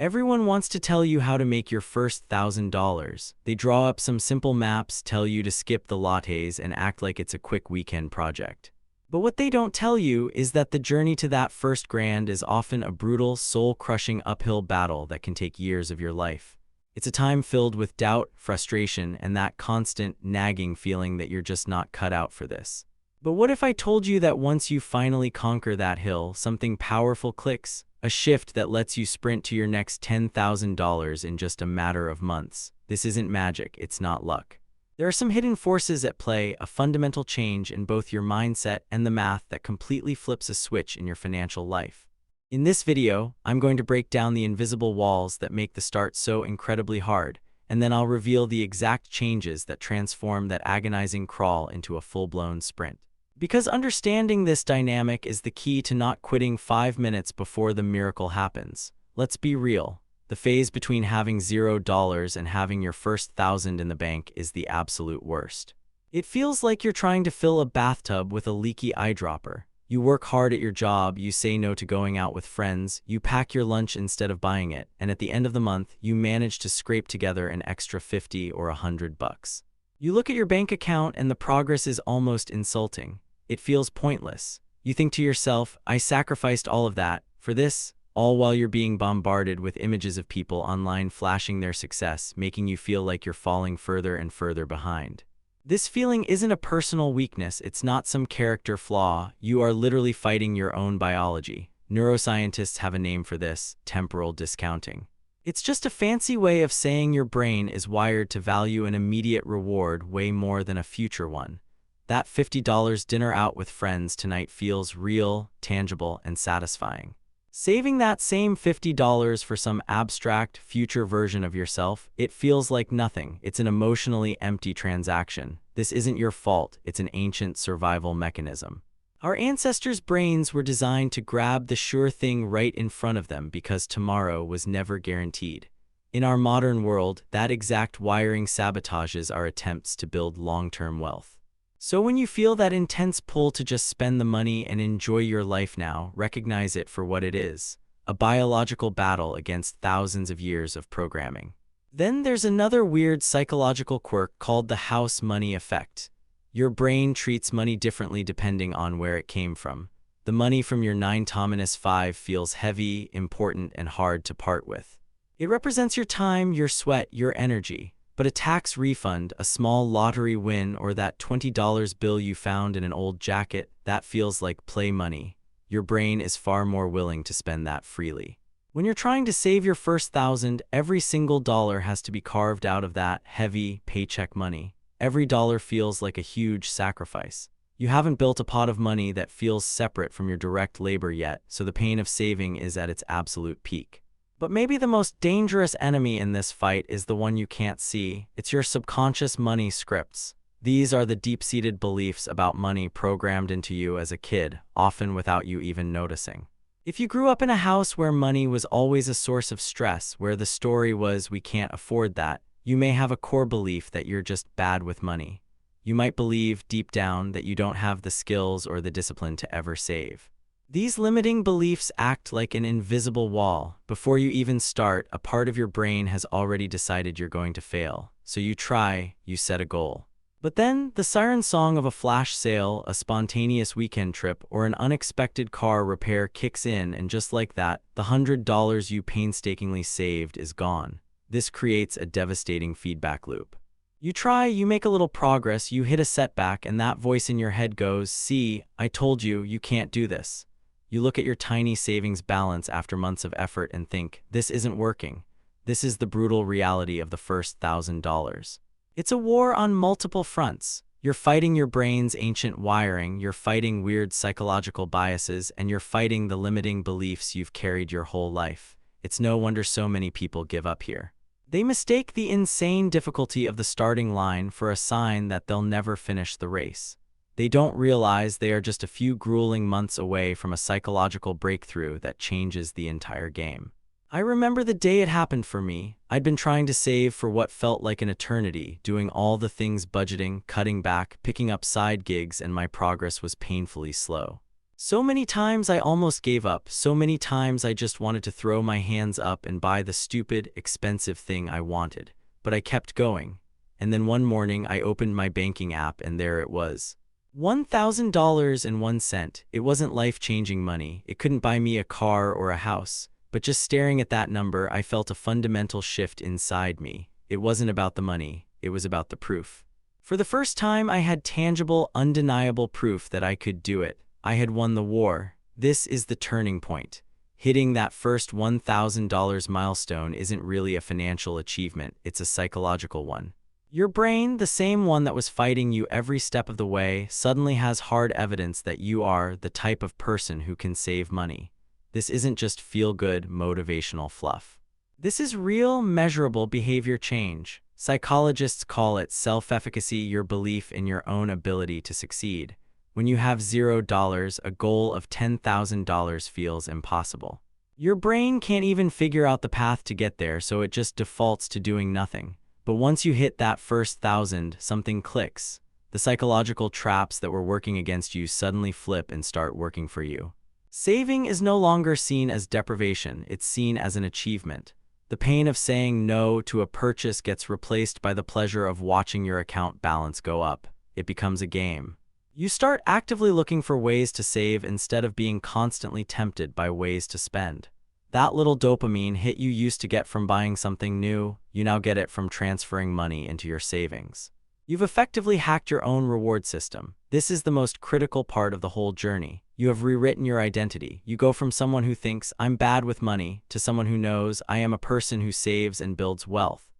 Everyone wants to tell you how to make your first $1,000. They draw up some simple maps, tell you to skip the lattes, and act like it's a quick weekend project. But what they don't tell you is that the journey to that first grand is often a brutal, soul-crushing uphill battle that can take years of your life. It's a time filled with doubt, frustration, and that constant, nagging feeling that you're just not cut out for this. But what if I told you that once you finally conquer that hill, something powerful clicks? A shift that lets you sprint to your next $10,000 in just a matter of months. This isn't magic, it's not luck. There are some hidden forces at play, a fundamental change in both your mindset and the math that completely flips a switch in your financial life. In this video, I'm going to break down the invisible walls that make the start so incredibly hard, and then I'll reveal the exact changes that transform that agonizing crawl into a full-blown sprint. Because understanding this dynamic is the key to not quitting 5 minutes before the miracle happens. Let's be real. The phase between having $0 and having your first $1,000 in the bank is the absolute worst. It feels like you're trying to fill a bathtub with a leaky eyedropper. You work hard at your job, you say no to going out with friends, you pack your lunch instead of buying it, and at the end of the month, you manage to scrape together an extra 50 or $100. You look at your bank account and the progress is almost insulting. It feels pointless. You think to yourself, I sacrificed all of that for this, all while you're being bombarded with images of people online flashing their success, making you feel like you're falling further and further behind. This feeling isn't a personal weakness, it's not some character flaw. You are literally fighting your own biology. Neuroscientists have a name for this: temporal discounting. It's just a fancy way of saying your brain is wired to value an immediate reward way more than a future one. That $50 dinner out with friends tonight feels real, tangible, and satisfying. Saving that same $50 for some abstract, future version of yourself, it feels like nothing. It's an emotionally empty transaction. This isn't your fault, it's an ancient survival mechanism. Our ancestors' brains were designed to grab the sure thing right in front of them because tomorrow was never guaranteed. In our modern world, that exact wiring sabotages our attempts to build long-term wealth. So when you feel that intense pull to just spend the money and enjoy your life now, recognize it for what it is: a biological battle against thousands of years of programming. Then there's another weird psychological quirk called the house money effect. Your brain treats money differently depending on where it came from. The money from your 9-5 feels heavy, important, and hard to part with. It represents your time, your sweat, your energy. But a tax refund, a small lottery win, or that $20 bill you found in an old jacket, that feels like play money. Your brain is far more willing to spend that freely. When you're trying to save your first $1,000, every single dollar has to be carved out of that heavy paycheck money. Every dollar feels like a huge sacrifice. You haven't built a pot of money that feels separate from your direct labor yet, so the pain of saving is at its absolute peak. But maybe the most dangerous enemy in this fight is the one you can't see. It's your subconscious money scripts. These are the deep-seated beliefs about money programmed into you as a kid, often without you even noticing. If you grew up in a house where money was always a source of stress, where the story was we can't afford that, you may have a core belief that you're just bad with money. You might believe deep down that you don't have the skills or the discipline to ever save. These limiting beliefs act like an invisible wall. Before you even start, a part of your brain has already decided you're going to fail. So you try, you set a goal. But then, the siren song of a flash sale, a spontaneous weekend trip, or an unexpected car repair kicks in, and just like that, the $100 you painstakingly saved is gone. This creates a devastating feedback loop. You try, you make a little progress, you hit a setback, and that voice in your head goes, "See, I told you, you can't do this." You look at your tiny savings balance after months of effort and think, this isn't working. This is the brutal reality of the first $1,000. It's a war on multiple fronts. You're fighting your brain's ancient wiring, you're fighting weird psychological biases, and you're fighting the limiting beliefs you've carried your whole life. It's no wonder so many people give up here. They mistake the insane difficulty of the starting line for a sign that they'll never finish the race. They don't realize they are just a few grueling months away from a psychological breakthrough that changes the entire game. I remember the day it happened for me. I'd been trying to save for what felt like an eternity, doing all the things: budgeting, cutting back, picking up side gigs, and my progress was painfully slow. So many times I almost gave up. So many times I just wanted to throw my hands up and buy the stupid, expensive thing I wanted. But I kept going. And then one morning I opened my banking app and there it was. $1,001. It wasn't life-changing money. It couldn't buy me a car or a house. But just staring at that number, I felt a fundamental shift inside me. It wasn't about the money. It was about the proof. For the first time, I had tangible, undeniable proof that I could do it. I had won the war. This is the turning point. Hitting that first $1,000 milestone isn't really a financial achievement. It's a psychological one. Your brain, the same one that was fighting you every step of the way, suddenly has hard evidence that you are the type of person who can save money. This isn't just feel-good, motivational fluff. This is real, measurable behavior change. Psychologists call it self-efficacy, your belief in your own ability to succeed. When you have $0, a goal of $10,000 feels impossible. Your brain can't even figure out the path to get there, so it just defaults to doing nothing. But once you hit that first 1,000, something clicks. The psychological traps that were working against you suddenly flip and start working for you. Saving is no longer seen as deprivation, it's seen as an achievement. The pain of saying no to a purchase gets replaced by the pleasure of watching your account balance go up. It becomes a game. You start actively looking for ways to save instead of being constantly tempted by ways to spend. That little dopamine hit you used to get from buying something new, you now get it from transferring money into your savings. You've effectively hacked your own reward system. This is the most critical part of the whole journey. You have rewritten your identity. You go from someone who thinks, I'm bad with money, to someone who knows, I am a person who saves and builds wealth.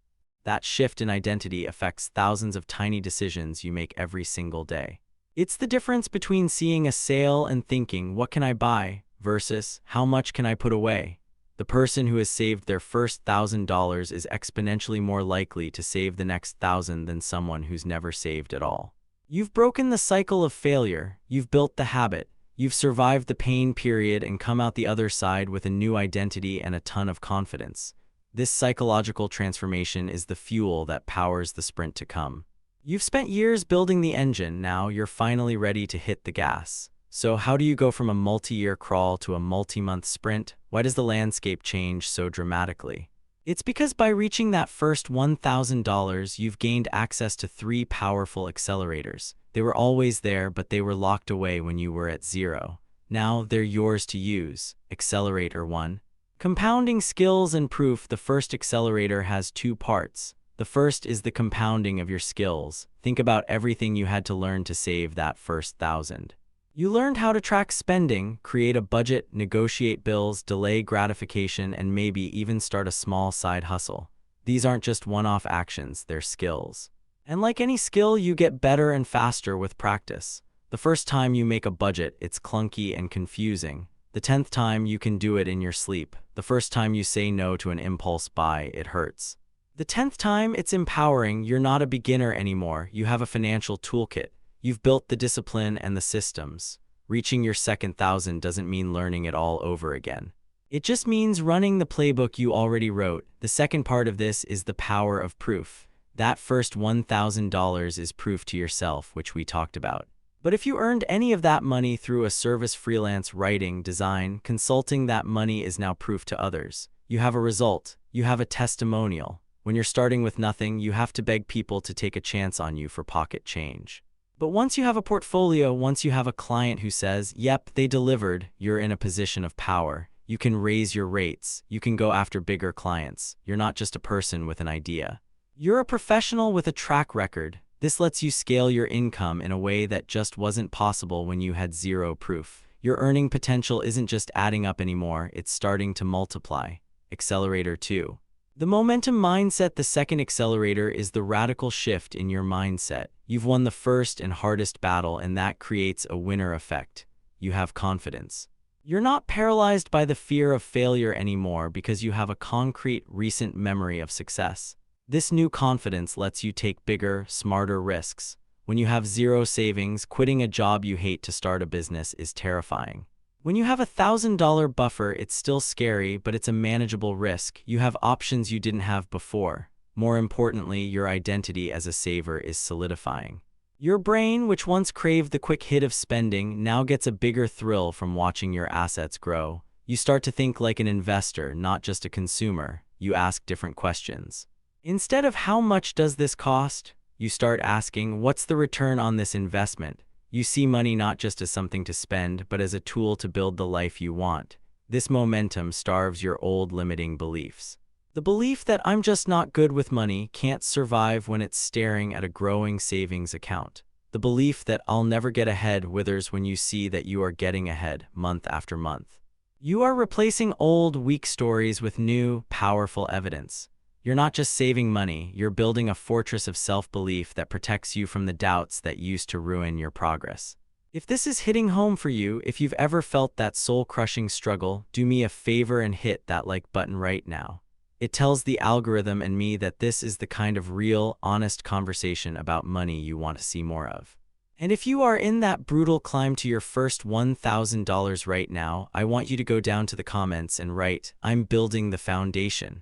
That shift in identity affects thousands of tiny decisions you make every single day. It's the difference between seeing a sale and thinking, what can I buy, versus how much can I put away? The person who has saved their first $1,000 is exponentially more likely to save the next 1,000 than someone who's never saved at all. You've broken the cycle of failure, you've built the habit, you've survived the pain period and come out the other side with a new identity and a ton of confidence. This psychological transformation is the fuel that powers the sprint to come. You've spent years building the engine, now you're finally ready to hit the gas. So how do you go from a multi-year crawl to a multi-month sprint? Why does the landscape change so dramatically? It's because by reaching that first $1,000, you've gained access to 3 powerful accelerators. They were always there, but they were locked away when you were at 0. Now they're yours to use. Accelerator 1. Compounding skills and proof. The first accelerator has 2 parts. The first is the compounding of your skills. Think about everything you had to learn to save that first 1,000. You learned how to track spending, create a budget, negotiate bills, delay gratification, and maybe even start a small side hustle. These aren't just one-off actions, they're skills. And like any skill, you get better and faster with practice. The first time you make a budget, it's clunky and confusing. The 10th time, you can do it in your sleep. The first time you say no to an impulse buy, it hurts. The 10th time, it's empowering. You're not a beginner anymore. You have a financial toolkit. You've built the discipline and the systems. Reaching your second 1,000 doesn't mean learning it all over again. It just means running the playbook you already wrote. The second part of this is the power of proof. That first $1,000 is proof to yourself, which we talked about. But if you earned any of that money through a service, freelance, writing, design, consulting, that money is now proof to others. You have a result. You have a testimonial. When you're starting with nothing, you have to beg people to take a chance on you for pocket change. But once you have a portfolio, once you have a client who says, yep, they delivered, you're in a position of power. You can raise your rates. You can go after bigger clients. You're not just a person with an idea. You're a professional with a track record. This lets you scale your income in a way that just wasn't possible when you had 0 proof. Your earning potential isn't just adding up anymore, it's starting to multiply. Accelerator 2. The momentum mindset. The second accelerator is the radical shift in your mindset. You've won the first and hardest battle, and that creates a winner effect. You have confidence. You're not paralyzed by the fear of failure anymore because you have a concrete, recent memory of success. This new confidence lets you take bigger, smarter risks. When you have 0 savings, quitting a job you hate to start a business is terrifying. When you have a $1,000 buffer, it's still scary, but it's a manageable risk. You have options you didn't have before. More importantly, your identity as a saver is solidifying. Your brain, which once craved the quick hit of spending, now gets a bigger thrill from watching your assets grow. You start to think like an investor, not just a consumer. You ask different questions. Instead of how much does this cost, you start asking, what's the return on this investment? You see money not just as something to spend, but as a tool to build the life you want. This momentum starves your old limiting beliefs. The belief that I'm just not good with money can't survive when it's staring at a growing savings account. The belief that I'll never get ahead withers when you see that you are getting ahead month after month. You are replacing old, weak stories with new, powerful evidence. You're not just saving money, you're building a fortress of self-belief that protects you from the doubts that used to ruin your progress. If this is hitting home for you, if you've ever felt that soul-crushing struggle, do me a favor and hit that like button right now. It tells the algorithm and me that this is the kind of real, honest conversation about money you want to see more of. And if you are in that brutal climb to your first $1,000 right now, I want you to go down to the comments and write, "I'm building the foundation."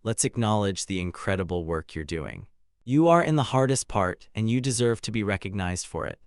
Let's acknowledge the incredible work you're doing. You are in the hardest part, and you deserve to be recognized for it.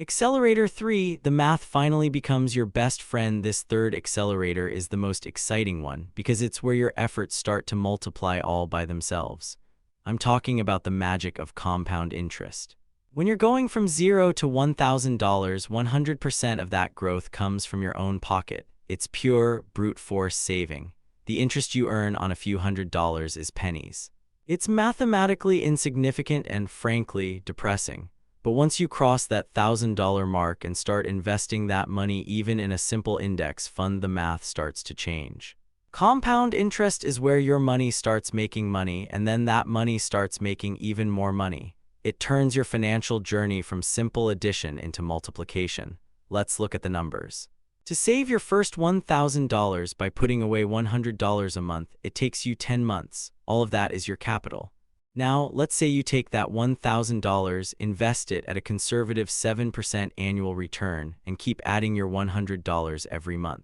Accelerator 3, the math finally becomes your best friend. This third accelerator is the most exciting one because it's where your efforts start to multiply all by themselves. I'm talking about the magic of compound interest. When you're going from $0 to $1,000, 100% of that growth comes from your own pocket. It's pure, brute force saving. The interest you earn on a few $100s is pennies. It's mathematically insignificant and, frankly, depressing. But once you cross that $1,000 mark and start investing that money even in a simple index fund, the math starts to change. Compound interest is where your money starts making money, and then that money starts making even more money. It turns your financial journey from simple addition into multiplication. Let's look at the numbers. To save your first $1,000 by putting away $100 a month, it takes you 10 months. All of that is your capital. Now, let's say you take that $1,000, invest it at a conservative 7% annual return, and keep adding your $100 every month.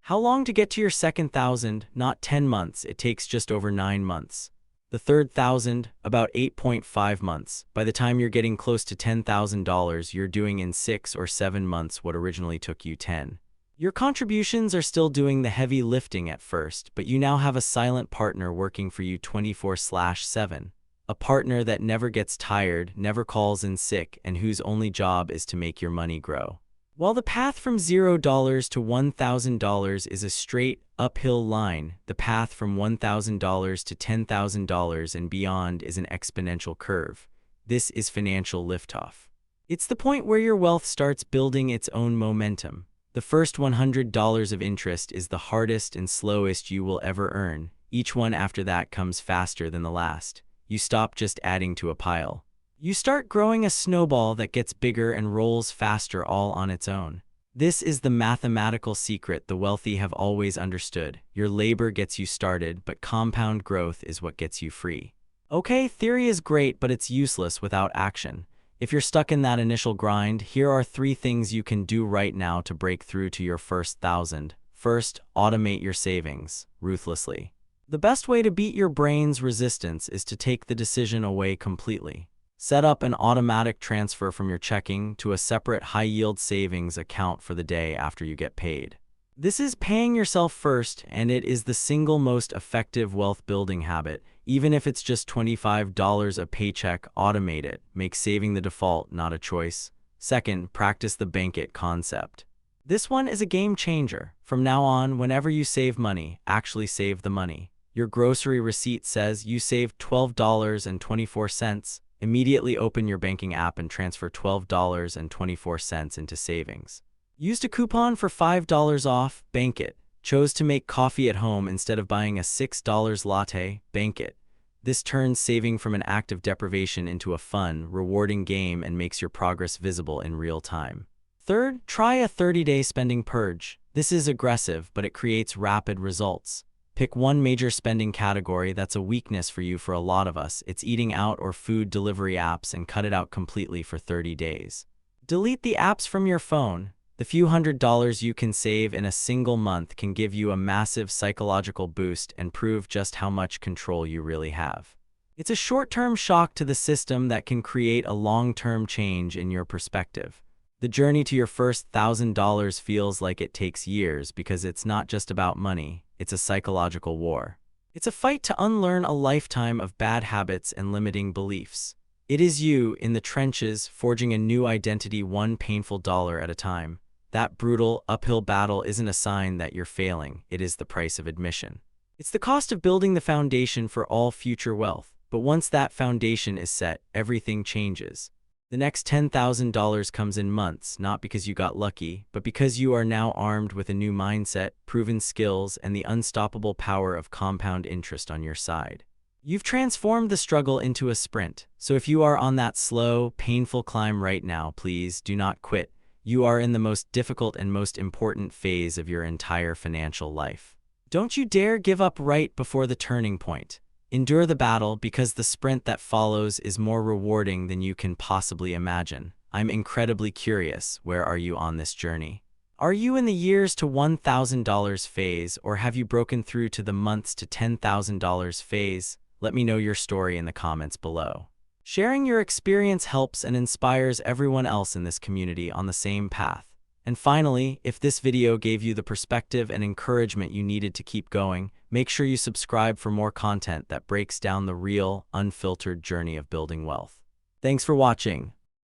How long to get to your second $1,000? Not 10 months, it takes just over 9 months. The third $1,000, about 8.5 months. By the time you're getting close to $10,000, you're doing in 6 or 7 months what originally took you 10. Your contributions are still doing the heavy lifting at first, but you now have a silent partner working for you 24/7. A partner that never gets tired, never calls in sick, and whose only job is to make your money grow. While the path from $0 to $1,000 is a straight, uphill line, the path from $1,000 to $10,000 and beyond is an exponential curve. This is financial liftoff. It's the point where your wealth starts building its own momentum. The first $100 of interest is the hardest and slowest you will ever earn. Each one after that comes faster than the last. You stop just adding to a pile. You start growing a snowball that gets bigger and rolls faster all on its own. This is the mathematical secret the wealthy have always understood. Your labor gets you started, but compound growth is what gets you free. Okay, theory is great, but it's useless without action. If you're stuck in that initial grind, here are 3 things you can do right now to break through to your first 1,000. First, automate your savings ruthlessly. The best way to beat your brain's resistance is to take the decision away completely. Set up an automatic transfer from your checking to a separate high-yield savings account for the day after you get paid. This is paying yourself first, and it is the single most effective wealth-building habit. Even if it's just $25 a paycheck, automate it. Make saving the default, not a choice. Second, practice the bank it concept. This one is a game changer. From now on, whenever you save money, actually save the money. Your grocery receipt says you saved $12.24. Immediately open your banking app and transfer $12.24 into savings. Used a coupon for $5 off? Bank it. Chose to make coffee at home instead of buying a $6 latte? Bank it. This turns saving from an act of deprivation into a fun, rewarding game and makes your progress visible in real time. Third, try a 30-day spending purge. This is aggressive, but it creates rapid results. Pick one major spending category that's a weakness for you. For a lot of us, it's eating out or food delivery apps, and cut it out completely for 30 days. Delete the apps from your phone. The few $100s you can save in a single month can give you a massive psychological boost and prove just how much control you really have. It's a short-term shock to the system that can create a long-term change in your perspective. The journey to your first $1,000 feels like it takes years because it's not just about money, it's a psychological war. It's a fight to unlearn a lifetime of bad habits and limiting beliefs. It is you, in the trenches, forging a new identity one painful dollar at a time. That brutal, uphill battle isn't a sign that you're failing, it is the price of admission. It's the cost of building the foundation for all future wealth. But once that foundation is set, everything changes. The next $10,000 comes in months, not because you got lucky, but because you are now armed with a new mindset, proven skills, and the unstoppable power of compound interest on your side. You've transformed the struggle into a sprint, so if you are on that slow, painful climb right now, please do not quit. You are in the most difficult and most important phase of your entire financial life. Don't you dare give up right before the turning point. Endure the battle because the sprint that follows is more rewarding than you can possibly imagine. I'm incredibly curious, where are you on this journey? Are you in the years to $1,000 phase, or have you broken through to the months to $10,000 phase? Let me know your story in the comments below. Sharing your experience helps and inspires everyone else in this community on the same path. And finally, if this video gave you the perspective and encouragement you needed to keep going, make sure you subscribe for more content that breaks down the real, unfiltered journey of building wealth. Thanks for watching.